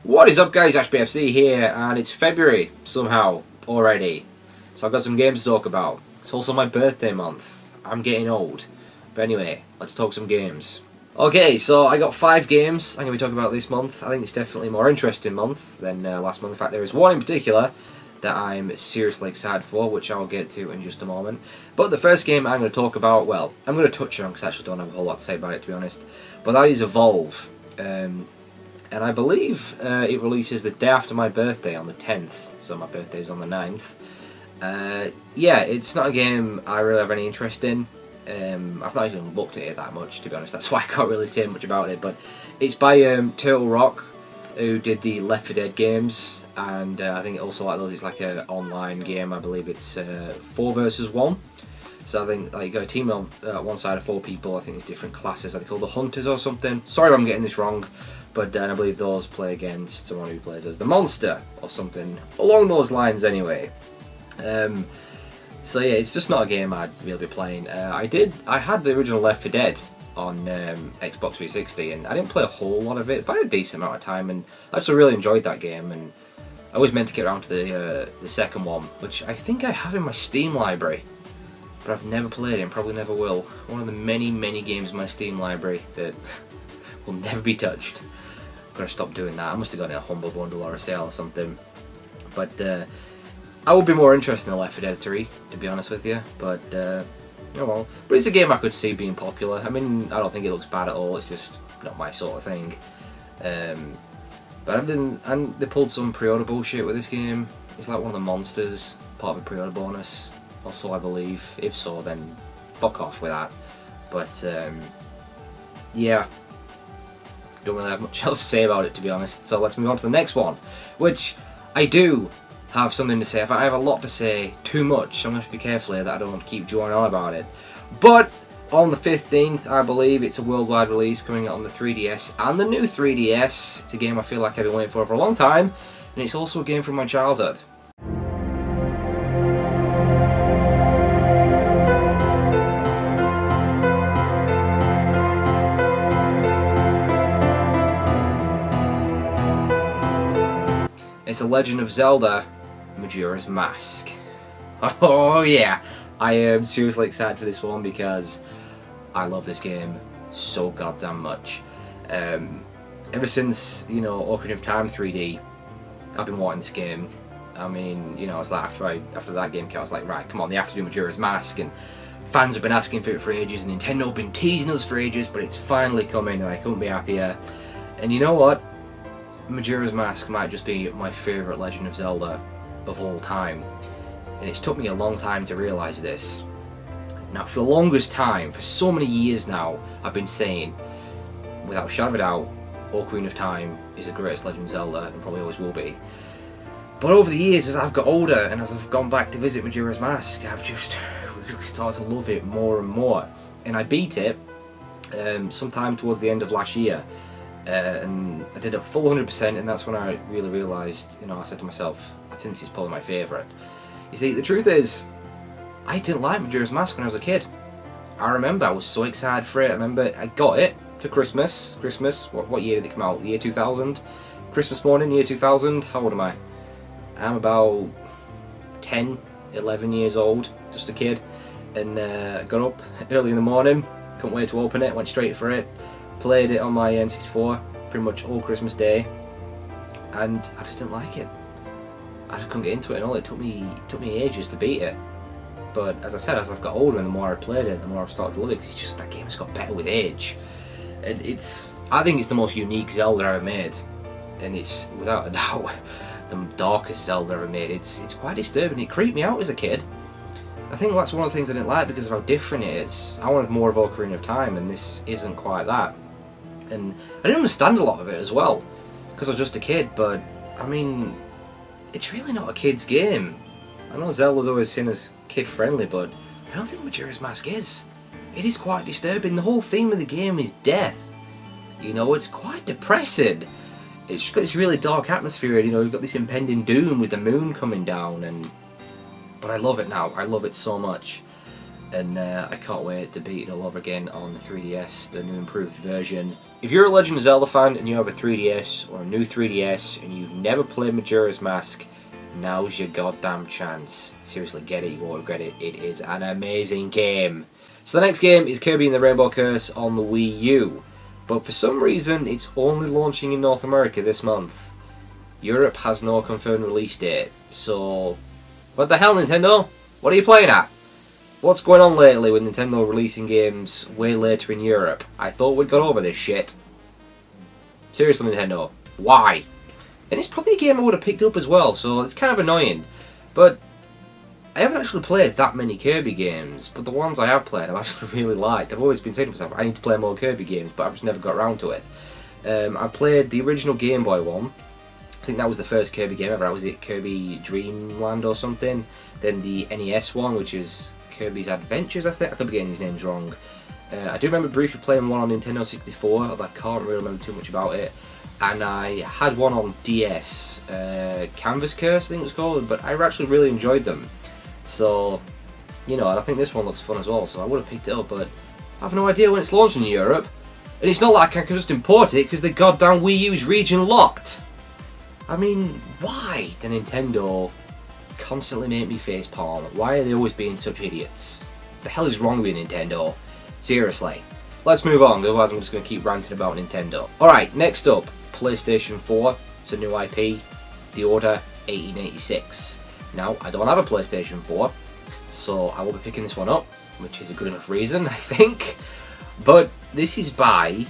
What is up, guys? Ashbfc here, and it's February somehow already. So I've got some games to talk about. It's also my birthday month. I'm getting old. But anyway, let's talk some games. Okay, so I got 5 games I'm going to be talking about this month. I think it's definitely a more interesting month than last month. In fact, there is one in particular that I'm seriously excited for, which I'll get to in just a moment. But the first game I'm going to talk about, well, I'm going to touch on because I actually don't have a whole lot to say about it, to be honest. But that is Evolve. And I believe it releases the day after my birthday on the 10th, so my birthday's on the 9th. Yeah, it's not a game I really have any interest in. I've not even looked at it that much, to be honest, that's why I can't really say much about it. But it's by Turtle Rock, who did the Left 4 Dead games, and I think also like those, it's like an online game. I believe it's 4 versus 1. So I think like you got a team on one side of 4 people. I think it's different classes. Are they called the Hunters or something? Sorry if I'm getting this wrong. But I believe those play against someone who plays as the Monster or something along those lines anyway. So yeah, it's just not a game I'd really be playing. I had the original Left 4 Dead on Xbox 360, and I didn't play a whole lot of it, but I had a decent amount of time, and I actually really enjoyed that game. And I was meant to get around to the second one, which I think I have in my Steam library, but I've never played it and probably never will. One of the many games in my Steam library that will never be touched. I'm gonna stop doing that. I must have got in a Humble Bundle or a sale or something. But I would be more interested in Left 4 Dead 3, to be honest with you. But oh well. But it's a game I could see being popular. I mean, I don't think it looks bad at all. It's just not my sort of thing. But and they pulled some pre-order bullshit with this game. It's like one of the monsters, part of a pre-order bonus. Also, I believe. If so, then fuck off with that. But yeah. Don't really have much else to say about it, to be honest, so let's move on to the next one, which I do have something to say. If I have a lot to say, too much, so I'm going to have to be careful here that I don't keep drawing on about it. But on the 15th, I believe, it's a worldwide release coming out on the 3DS and the new 3DS. It's a game I feel like I've been waiting for a long time, and it's also a game from my childhood. It's a Legend of Zelda, Majora's Mask. Oh yeah, I am seriously excited for this one because I love this game so goddamn much. Ever since, you know, Ocarina of Time 3D, I've been wanting this game. I mean, you know, it's like after that game came out, I was like, right, come on, they have to do Majora's Mask, and fans have been asking for it for ages, and Nintendo have been teasing us for ages, but it's finally coming, and I couldn't be happier. And you know what? Majora's Mask might just be my favourite Legend of Zelda of all time, and it's took me a long time to realise this. Now, for the longest time, for so many years now, I've been saying, without a shadow of a doubt, Ocarina of Time is the greatest Legend of Zelda, and probably always will be. But over the years, as I've got older, and as I've gone back to visit Majora's Mask, I've just really started to love it more and more. And I beat it sometime towards the end of last year. And I did a full 100%, and that's when I really realised, you know, I said to myself, I think this is probably my favourite. You see, the truth is, I didn't like Majora's Mask when I was a kid. I remember I was so excited for it. I remember I got it for Christmas. What year did it come out? The year 2000? Christmas morning, year 2000? How old am I? I'm about 10, 11 years old, just a kid. And got up early in the morning, couldn't wait to open it, went straight for it. Played it on my N64 pretty much all Christmas Day, and I just didn't like it. I just couldn't get into it, and all it took me ages to beat it. But as I said, as I've got older and the more I played it, the more I've started to love it, because it's just, that game has got better with age. And I think it's the most unique Zelda ever made, and it's without a doubt the darkest Zelda ever made. It's quite disturbing. It creeped me out as a kid. I think that's one of the things I didn't like because of how different it is. I wanted more of Ocarina of Time, and this isn't quite that. And I didn't understand a lot of it as well, because I was just a kid, but I mean, it's really not a kid's game. I know Zelda's always seen as kid-friendly, but I don't think Majora's Mask is. It is quite disturbing. The whole theme of the game is death. You know, it's quite depressing. It's got this really dark atmosphere, you know, you've got this impending doom with the moon coming down, but I love it now. I love it so much. and I can't wait to beat it all over again on the 3DS, the new improved version. If you're a Legend of Zelda fan and you have a 3DS or a new 3DS and you've never played Majora's Mask, now's your goddamn chance. Seriously, get it, you won't regret it. It is an amazing game. So the next game is Kirby and the Rainbow Curse on the Wii U, but for some reason it's only launching in North America this month. Europe has no confirmed release date, so what the hell, Nintendo? What are you playing at? What's going on lately with Nintendo releasing games way later in Europe? I thought we'd got over this shit. Seriously, Nintendo, why? And it's probably a game I would have picked up as well, so it's kind of annoying. But I haven't actually played that many Kirby games, but the ones I have played I've actually really liked. I've always been saying to myself, I need to play more Kirby games, but I've just never got around to it. I played the original Game Boy one. I think that was the first Kirby game ever. Was it Kirby Dream Land or something? Then the NES one, which is Kirby's Adventures, I think. I could be getting these names wrong. I do remember briefly playing one on Nintendo 64, although I can't really remember too much about it. And I had one on DS, Canvas Curse I think it was called, but I actually really enjoyed them. So, you know, and I think this one looks fun as well, so I would have picked it up, but I have no idea when it's launching in Europe. And it's not like I can just import it, because the goddamn Wii U is region locked. I mean, why do Nintendo constantly make me facepalm? Why are they always being such idiots? The hell is wrong with Nintendo? Seriously. Let's move on, otherwise I'm just going to keep ranting about Nintendo. Alright, next up, PlayStation 4. It's a new IP, The Order 1886. Now, I don't have a PlayStation 4, so I will be picking this one up, which is a good enough reason, I think. But this is by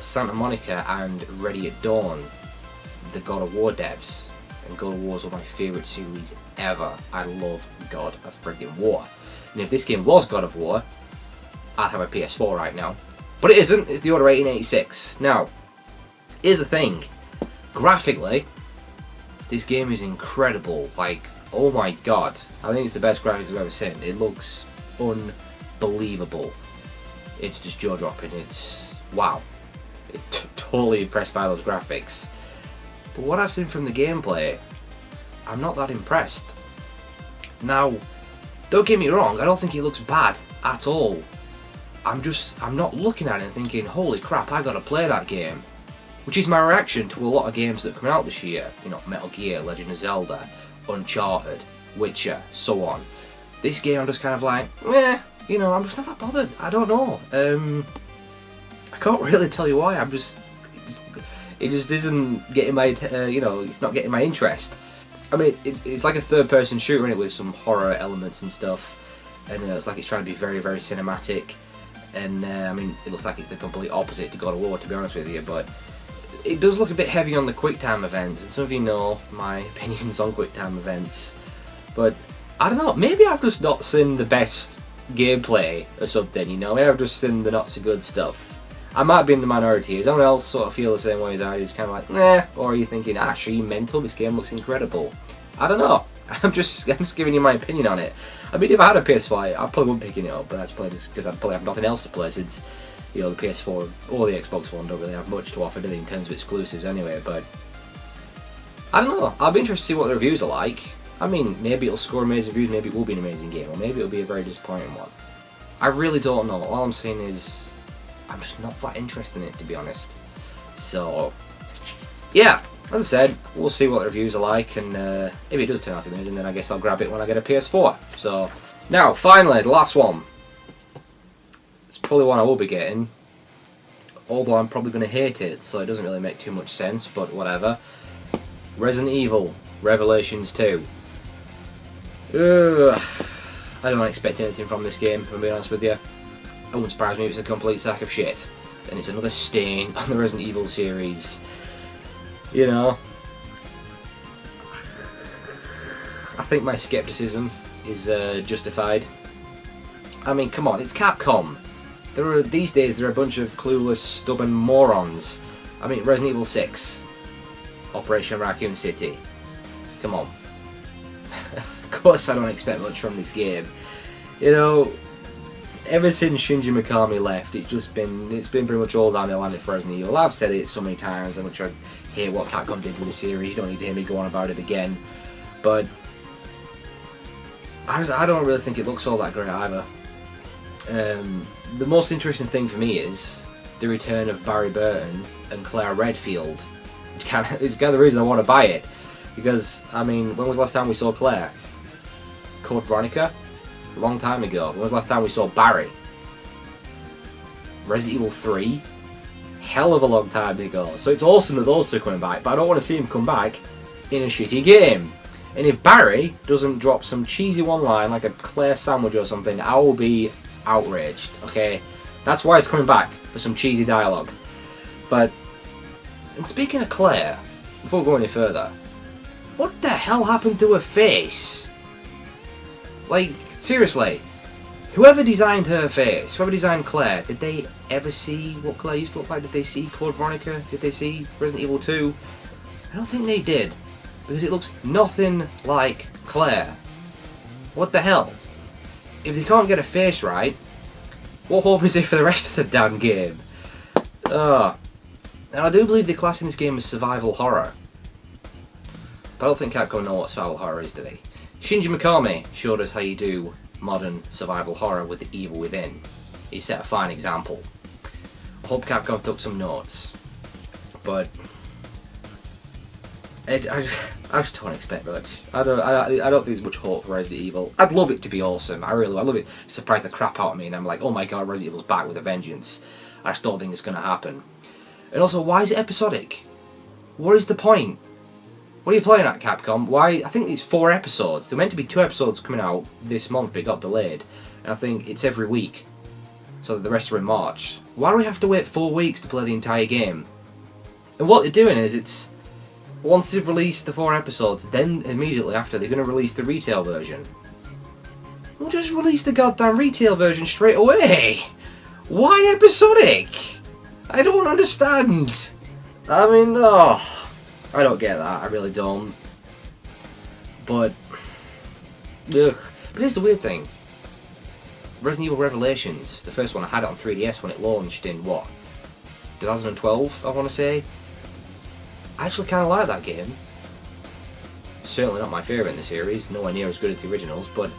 Santa Monica and Ready at Dawn, the God of War devs. And God of War is one of my favourite series ever. I love God of friggin' War. And if this game was God of War, I'd have a PS4 right now. But it isn't, it's The Order 1886. Now, here's the thing. Graphically, this game is incredible. Like, oh my god. I think it's the best graphics I've ever seen. It looks unbelievable. It's just jaw-dropping. It's... wow. Totally impressed by those graphics. But what I've seen from the gameplay, I'm not that impressed. Now, don't get me wrong, I don't think it looks bad at all. I'm not looking at it and thinking, holy crap, I gotta play that game. Which is my reaction to a lot of games that are coming out this year. You know, Metal Gear, Legend of Zelda, Uncharted, Witcher, so on. This game I'm just kind of like, you know, I'm just not that bothered. I don't know. I can't really tell you why. It just isn't getting my, you know, it's not getting my interest. I mean, it's like a third-person shooter in it with some horror elements and stuff, and it's like it's trying to be very, very cinematic. And I mean, it looks like it's the complete opposite to God of War, to be honest with you. But it does look a bit heavy on the QuickTime events, and some of you know my opinions on QuickTime events. But I don't know. Maybe I've just not seen the best gameplay or something. You know, maybe I've just seen the not so good stuff. I might be in the minority. Does anyone else sort of feel the same way as I do? It's kind of like, nah. Or are you thinking, are you mental? This game looks incredible. I don't know. I'm just giving you my opinion on it. I mean, if I had a PS5, I probably wouldn't pick it up, but that's probably just because I'd probably have nothing else to play since, you know, the PS4 or the Xbox One don't really have much to offer, do they, in terms of exclusives anyway. But I don't know. I'll be interested to see what the reviews are like. I mean, maybe it'll score amazing reviews, maybe it will be an amazing game, or maybe it'll be a very disappointing one. I really don't know. All I'm saying is, I'm just not that interested in it, to be honest. So, yeah, as I said, we'll see what the reviews are like, and if it does turn out amazing, then I guess I'll grab it when I get a PS4. So, now, finally, the last one. It's probably one I will be getting, although I'm probably going to hate it, so it doesn't really make too much sense, but whatever. Resident Evil Revelations 2. I don't expect anything from this game, if I'm being honest with you. It wouldn't surprise me if it's a complete sack of shit. And it's another stain on the Resident Evil series. You know, I think my skepticism is justified. I mean, come on, it's Capcom. These days there are a bunch of clueless, stubborn morons. I mean, Resident Evil 6, Operation Raccoon City. Come on. Of course I don't expect much from this game. You know, ever since Shinji Mikami left, it's been pretty much all downhill on it for Resident Evil. I've said it so many times how much I hate what Capcom did with the series. You don't need to hear me go on about it again. But I don't really think it looks all that great either. The most interesting thing for me is the return of Barry Burton and Claire Redfield, which is kind of the reason I want to buy it. Because, I mean, when was the last time we saw Claire? Code Veronica? A long time ago. When was the last time we saw Barry? Resident Evil 3? Hell of a long time ago. So it's awesome that those two are coming back, but I don't want to see them come back in a shitty game. And if Barry doesn't drop some cheesy one line, like a Claire sandwich or something, I will be outraged, okay? That's why it's coming back, for some cheesy dialogue. But, and speaking of Claire, before we go any further, what the hell happened to her face? Like, seriously, whoever designed her face, whoever designed Claire, did they ever see what Claire used to look like? Did they see Code Veronica? Did they see Resident Evil 2? I don't think they did, because it looks nothing like Claire. What the hell? If they can't get a face right, what hope is there for the rest of the damn game? Now I do believe they're classing this game as survival horror. But I don't think Capcom know what survival horror is, do they? Shinji Mikami showed us how you do modern survival horror with the evil within. He set a fine example. I hope Capcom took some notes. But I just don't expect much. I don't think there's much hope for Resident Evil. I'd love it to be awesome. I'd love it to surprise the crap out of me, and I'm like, oh my god, Resident Evil's back with a vengeance. I just don't think it's going to happen. And also, why is it episodic? What is the point? What are you playing at, Capcom? Why? I think it's 4 episodes. There were meant to be 2 episodes coming out this month, but it got delayed. And I think it's every week. So the rest are in March. Why do we have to wait 4 weeks to play the entire game? And what they're doing is, it's once they've released the 4 episodes, then immediately after they're going to release the retail version. We'll just release the goddamn retail version straight away. Why episodic? I don't understand. I mean, I don't get that. I really don't. But, ugh. But here's the weird thing. Resident Evil Revelations, the first one, I had it on 3DS when it launched in, what, 2012, I want to say? I actually kind of like that game. Certainly not my favourite in the series, nowhere near as good as the originals, but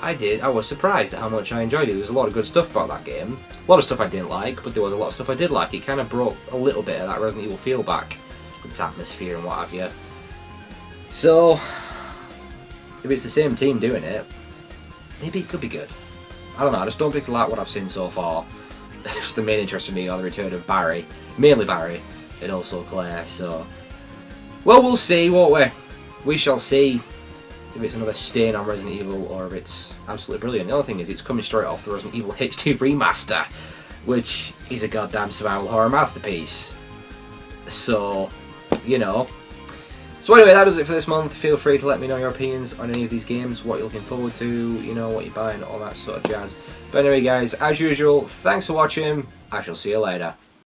I was surprised at how much I enjoyed it. There was a lot of good stuff about that game. A lot of stuff I didn't like, but there was a lot of stuff I did like. It kind of brought a little bit of that Resident Evil feel back, with its atmosphere and what have you. So, if it's the same team doing it, maybe it could be good. I don't know, I just don't particularly like what I've seen so far. Just the main interest for me are the return of Barry, mainly Barry, and also Claire, so... Well, we'll see, won't we? We shall see if it's another stain on Resident Evil or if it's absolutely brilliant. The other thing is it's coming straight off the Resident Evil HD remaster, which is a goddamn survival horror masterpiece. So, you know. So anyway, that does it for this month. Feel free to let me know your opinions on any of these games, what you're looking forward to, you know, what you're buying, all that sort of jazz. But anyway guys, as usual, thanks for watching. I shall see you later.